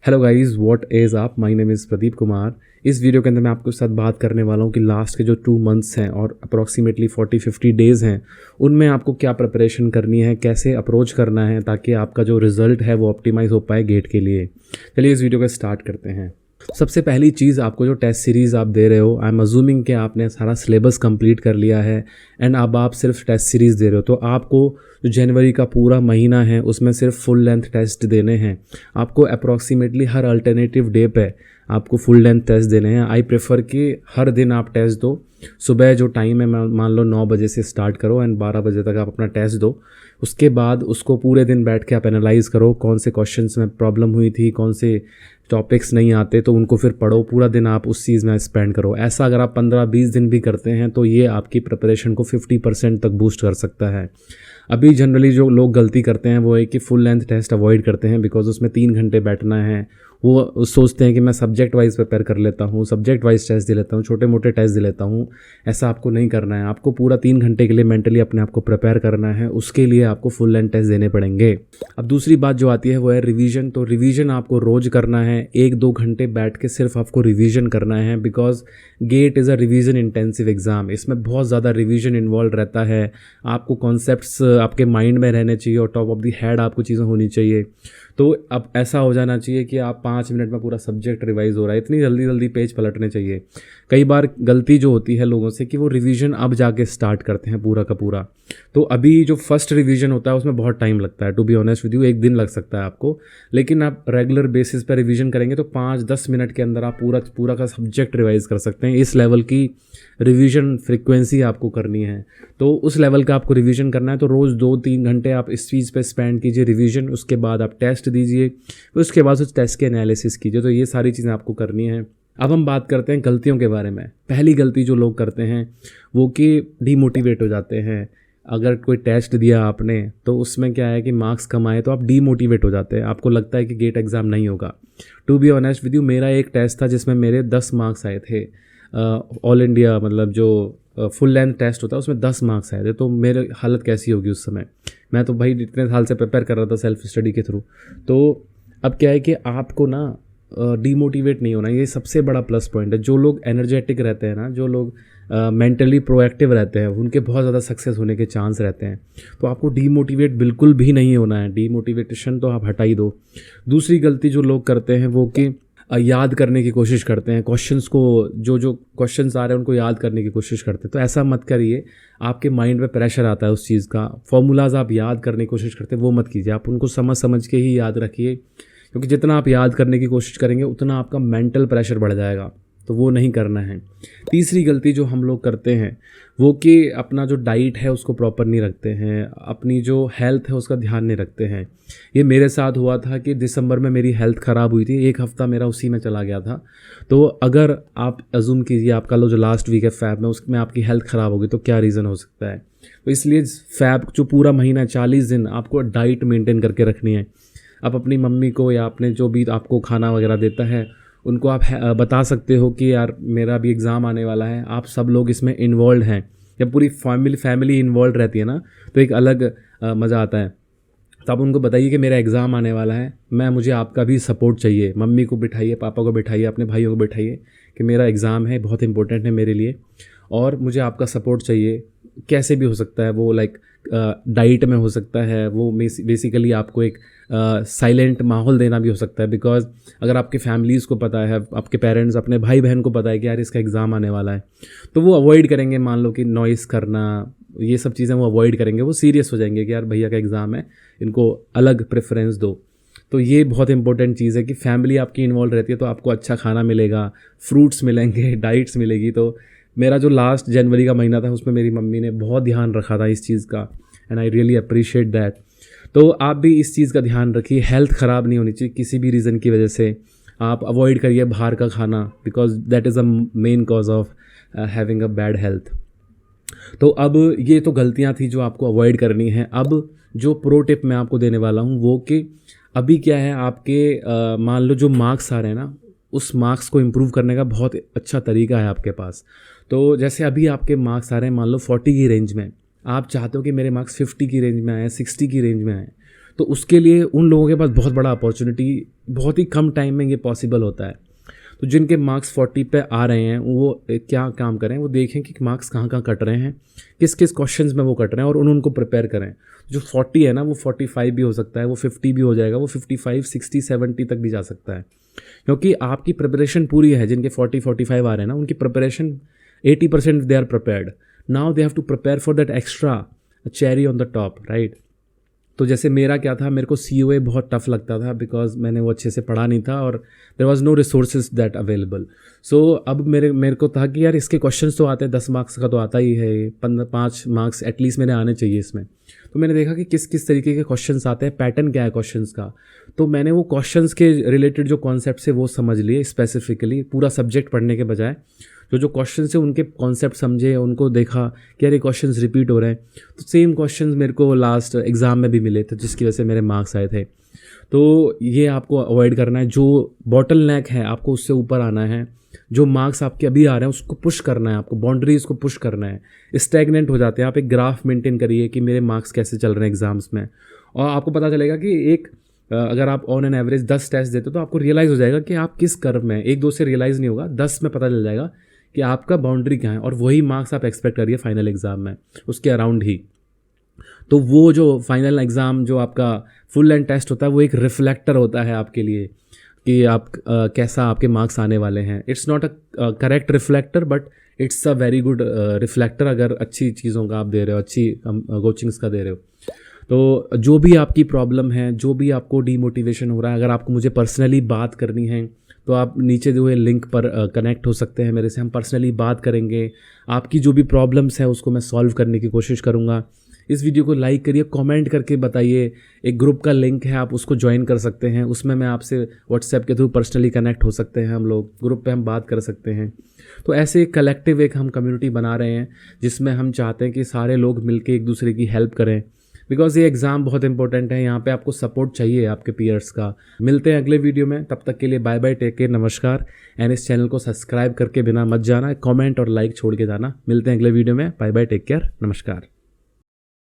Hello guys, what is up. My name is Pradeep Kumar. इस video के अंदर मैं आपके साथ बात करने वाला हूँ कि लास्ट के जो 2 मंथ्स हैं और अप्रॉक्सीमेटली 40-50 डेज़ हैं, उनमें आपको क्या प्रिपरेशन करनी है, कैसे अप्रोच करना है ताकि आपका जो रिज़ल्ट है वो ऑप्टिमाइज़ हो पाए गेट के लिए। चलिए इस वीडियो को स्टार्ट करते हैं। सबसे पहली चीज़, आपको जो टेस्ट सीरीज़ आप दे रहे हो, आई एम अज्यूमिंग कि आपने सारा सिलेबस कंप्लीट कर लिया है एंड अब आप सिर्फ टेस्ट सीरीज़ दे रहे हो। तो आपको जो जनवरी का पूरा महीना है उसमें सिर्फ फुल लेंथ टेस्ट देने हैं। आपको अप्रॉक्सीमेटली हर अल्टरनेटिव डे पे आपको फुल लेंथ टेस्ट देने हैं। आई प्रेफर कि हर दिन आप टेस्ट दो। सुबह जो टाइम है मान लो 9 बजे से स्टार्ट करो एंड 12 बजे तक आप अपना टेस्ट दो। उसके बाद उसको पूरे दिन बैठ के आप एनालाइज़ करो कौन से क्वेश्चंस में प्रॉब्लम हुई थी, कौन से टॉपिक्स नहीं आते तो उनको फिर पढ़ो। पूरा दिन आप उस चीज़ में स्पेंड करो। ऐसा अगर आप 15-20 दिन भी करते हैं तो ये आपकी प्रिपरेशन को 50% तक बूस्ट कर सकता है। अभी जनरली जो लोग गलती करते हैं वो है कि फुल लेंथ टेस्ट अवॉइड करते हैं बिकॉज उसमें 3 घंटे बैठना है। वो सोचते हैं कि मैं सब्जेक्ट वाइज प्रिपेयर कर लेता हूँ, सब्जेक्ट वाइज टेस्ट दे लेता हूँ, छोटे मोटे टेस्ट दे लेता हूँ। ऐसा आपको नहीं करना है। आपको पूरा 3 घंटे के लिए मेंटली अपने आप को प्रिपेयर करना है। उसके लिए आपको फुल लेंथ टेस्ट देने पड़ेंगे। अब दूसरी बात जो आती है वो है रिवीजन। तो रिवीजन आपको रोज़ करना है। 1-2 घंटे बैठ के सिर्फ आपको रिवीजन करना है because GATE is a revision intensive exam. इसमें बहुत ज़्यादा रिवीजन इन्वॉल्व रहता है। आपको कॉन्सेप्ट्स आपके माइंड में रहने चाहिए और टॉप ऑफ दी हेड आपको चीज़ें होनी चाहिए। तो अब ऐसा हो जाना चाहिए कि आप 5 मिनट में पूरा सब्जेक्ट रिवाइज हो रहा है। इतनी जल्दी जल्दी पेज पलटने चाहिए। कई बार गलती जो होती है लोगों से कि वो रिवीजन अब जाके स्टार्ट करते हैं पूरा का पूरा। तो अभी जो फर्स्ट रिवीजन होता है उसमें बहुत टाइम लगता है। To be honest with you, 1 दिन लग सकता है आपको। लेकिन आप रेगुलर बेसिस पर रिवीजन करेंगे तो 5-10 मिनट के अंदर आप पूरा का सब्जेक्ट रिवाइज कर सकते हैं। इस लेवल की रिवीजन फ्रिक्वेंसी आपको करनी है। तो उस लेवल का आपको रिवीजन करना है। तो रोज़ 2-3 घंटे आप इस चीज़ पे स्पेंड कीजिए रिवीजन। उसके बाद आप टेस्ट दीजिए, उसके बाद उस टेस्ट के एनालिसिस कीजिए। तो ये सारी चीज़ें आपको करनी है। अब हम बात करते हैं गलतियों के बारे में। पहली गलती जो लोग करते हैं वो कि डीमोटिवेट हो जाते हैं। अगर कोई टेस्ट दिया आपने तो उसमें क्या है कि मार्क्स कम आए तो आप डीमोटिवेट हो जाते हैं। आपको लगता है कि गेट एग्ज़ाम नहीं होगा। To be honest with you, मेरा एक टेस्ट था जिसमें मेरे 10 मार्क्स आए थे। ऑल इंडिया मतलब जो फुल लेंथ टेस्ट होता है उसमें 10 मार्क्स आए थे। तो मेरी हालत कैसी होगी उस समय। मैं तो भाई इतने साल से प्रिपेयर कर रहा था सेल्फ स्टडी के थ्रू। तो अब क्या है कि आपको ना डीमोटिवेट नहीं होना। ये सबसे बड़ा प्लस पॉइंट है। जो लोग एनर्जेटिक रहते हैं ना, जो लोग मेंटली प्रोएक्टिव रहते हैं, उनके बहुत ज़्यादा सक्सेस होने के चांस रहते हैं। तो आपको डीमोटिवेट बिल्कुल भी नहीं होना है। डीमोटिवेशन तो आप हटा ही दो। दूसरी गलती जो लोग करते हैं वो कि याद करने की कोशिश करते हैं क्वेश्चंस को। जो क्वेश्चंस आ रहे हैं उनको याद करने की कोशिश करते हैं। तो ऐसा मत करिए। आपके माइंड पे प्रेशर आता है उस चीज़ का। फॉर्मूलाज आप याद करने की कोशिश करते हैं वो मत कीजिए। आप उनको समझ समझ के ही याद रखिए, क्योंकि जितना आप याद करने की कोशिश करेंगे उतना आपका मेंटल प्रेशर बढ़ जाएगा। तो वो नहीं करना है। तीसरी गलती जो हम लोग करते हैं वो कि अपना जो डाइट है उसको प्रॉपर नहीं रखते हैं, अपनी जो हेल्थ है उसका ध्यान नहीं रखते हैं। ये मेरे साथ हुआ था कि दिसंबर में मेरी हेल्थ ख़राब हुई थी। 1 हफ़्ता मेरा उसी में चला गया था। तो अगर आप अज्यूम कीजिए आपका जो लास्ट वीक है फैब में, उसमें आपकी हेल्थ ख़राब होगी तो क्या रीज़न हो सकता है। तो इसलिए फैब जो पूरा महीना 40 दिन आपको डाइट मेंटेन करके रखनी है। आप अपनी मम्मी को या अपने जो भी आपको खाना वगैरह देता है उनको आप बता सकते हो कि यार मेरा भी एग्ज़ाम आने वाला है, आप सब लोग इसमें इन्वॉल्व हैं। जब पूरी फैमिली इन्वॉल्व रहती है ना तो एक अलग मज़ा आता है। तो आप उनको बताइए कि मेरा एग्ज़ाम आने वाला है, मुझे आपका भी सपोर्ट चाहिए। मम्मी को बिठाइए, पापा को बिठाइए, अपने भाइयों को बिठाइए कि मेरा एग्ज़ाम है, बहुत इंपॉर्टेंट है मेरे लिए और मुझे आपका सपोर्ट चाहिए। कैसे भी हो सकता है वो, लाइक डाइट में हो सकता है, वो बेसिकली आपको एक साइलेंट माहौल देना भी हो सकता है। बिकॉज अगर आपके फैमिलीज़ को पता है, आपके पेरेंट्स अपने भाई बहन को पता है कि यार इसका एग्ज़ाम आने वाला है, तो वो अवॉइड करेंगे। मान लो कि नॉइस करना, ये सब चीज़ें वो अवॉइड करेंगे। वो सीरियस हो जाएंगे कि यार भैया का एग्ज़ाम है, इनको अलग प्रेफरेंस दो। तो ये बहुत इंपॉर्टेंट चीज़ है कि फैमिली आपकी इन्वॉल्व रहती है तो आपको अच्छा खाना मिलेगा, फ्रूट्स मिलेंगे, डाइट्स मिलेगी। तो मेरा जो लास्ट जनवरी का महीना था उसमें मेरी मम्मी ने बहुत ध्यान रखा था इस चीज़ का and I really appreciate that. तो आप भी इस चीज़ का ध्यान रखिए। हेल्थ ख़राब नहीं होनी चाहिए किसी भी रीज़न की वजह से। आप अवॉइड करिए बाहर का खाना because that is a main cause of having a bad health. तो अब ये तो गलतियाँ थी जो आपको अवॉइड करनी है। अब जो प्रो टिप मैं आपको देने वाला हूँ वो कि अभी क्या है आपके मान लो जो मार्क्स आ रहे हैं ना, उस मार्क्स को इम्प्रूव करने का बहुत अच्छा तरीका है आपके पास। तो जैसे अभी आपके मार्क्स आ रहे हैं मान लो 40 की रेंज में, आप चाहते हो कि मेरे मार्क्स 50 की रेंज में आए, 60 की रेंज में आए। तो उसके लिए उन लोगों के पास बहुत बड़ा अपॉर्चुनिटी, बहुत ही कम टाइम में ये पॉसिबल होता है। तो जिनके मार्क्स 40 पे आ रहे हैं वो क्या काम करें, वो देखें कि मार्क्स कहाँ कहाँ कट रहे हैं, किस किस क्वेश्चंस में वो कट रहे हैं, और उनको प्रिपेयर करें। जो 40 है ना, वो 45 भी हो सकता है, वो 50 भी हो जाएगा, वो 55, 60, 70 तक भी जा सकता है, क्योंकि आपकी प्रिपरेशन पूरी है। जिनके 40-45 आ रहे हैं ना, उनकी preparation 80% they are prepared. Now they have to prepare for that extra cherry on the top, right. तो जैसे मेरा क्या था, मेरे को COA बहुत टफ लगता था बिकॉज मैंने वो अच्छे से पढ़ा नहीं था और there was no resources that available. So अब मेरे को था कि यार इसके क्वेश्चंस तो आते हैं, 10 मार्क्स का तो आता ही है, 5 मार्क्स एटलीस्ट मेरे आने चाहिए इसमें। तो मैंने देखा कि किस किस तरीके के क्वेश्चंस आते हैं, पैटर्न क्या है क्वेश्चंस का। तो मैंने वो क्वेश्चंस के रिलेटेड जो कॉन्सेप्ट है वो समझ लिए स्पेसिफिकली, पूरा सब्जेक्ट पढ़ने के बजाय जो क्वेश्चन है उनके कॉन्सेप्ट समझे, उनको देखा कि यार ये क्वेश्चंस रिपीट हो रहे हैं। तो सेम क्वेश्चंस मेरे को लास्ट एग्ज़ाम में भी मिले थे, जिसकी वजह से मेरे मार्क्स आए थे। तो ये आपको अवॉइड करना है, जो बॉटल नेक है आपको उससे ऊपर आना है। जो मार्क्स आपके अभी आ रहे हैं उसको पुश करना है, आपको बाउंड्रीज को पुश करना है। स्टैग्नेंट हो जाते हैं, आप एक ग्राफ मेंटेन करिए कि मेरे मार्क्स कैसे चल रहे हैं एग्जाम्स में, और आपको पता चलेगा कि अगर आप ऑन एन एवरेज 10 टेस्ट देते हो तो आपको रियलाइज़ हो जाएगा कि आप किस कर्व में, 1-2 से रियलाइज़ नहीं होगा, 10 में पता चल जाएगा कि आपका बाउंड्री क्या है, और वही मार्क्स आप एक्सपेक्ट करिए फाइनल एग्ज़ाम में, उसके अराउंड ही। तो वो जो फाइनल एग्ज़ाम जो आपका फुल एंड टेस्ट होता है वो एक रिफ्लेक्टर होता है आपके लिए कि आप कैसा आपके मार्क्स आने वाले हैं। It's not a correct reflector but it's a very good reflector, अगर अच्छी चीज़ों का आप दे रहे हो, अच्छी कोचिंग्स का दे रहे हो। तो जो भी आपकी प्रॉब्लम है, जो भी आपको डीमोटिवेशन हो रहा है, अगर आपको मुझे पर्सनली बात करनी है तो आप नीचे दिए हुए लिंक पर कनेक्ट हो सकते हैं मेरे से, हम पर्सनली बात करेंगे। आपकी जो भी प्रॉब्लम्स है उसको मैं सॉल्व करने की कोशिश करूँगा। इस वीडियो को लाइक करिए, कमेंट करके बताइए। एक ग्रुप का लिंक है, आप उसको ज्वाइन कर सकते हैं, उसमें मैं आपसे व्हाट्सएप के थ्रू पर्सनली कनेक्ट हो सकते हैं, हम लोग ग्रुप पे हम बात कर सकते हैं। तो ऐसे एक कलेक्टिव एक हम कम्युनिटी बना रहे हैं जिसमें हम चाहते हैं कि सारे लोग मिलके एक दूसरे की हेल्प करें, बिकॉज ये एग्ज़ाम बहुत इंपॉर्टेंट है। यहाँ पे आपको सपोर्ट चाहिए आपके पीयर्स का। मिलते हैं अगले वीडियो में, तब तक के लिए बाय बाय, टेक केयर, नमस्कार। एंड इस चैनल को सब्सक्राइब करके बिना मत जाना, कमेंट और लाइक छोड़ के जाना। मिलते हैं अगले वीडियो में, बाय बाय, टेक केयर, नमस्कार।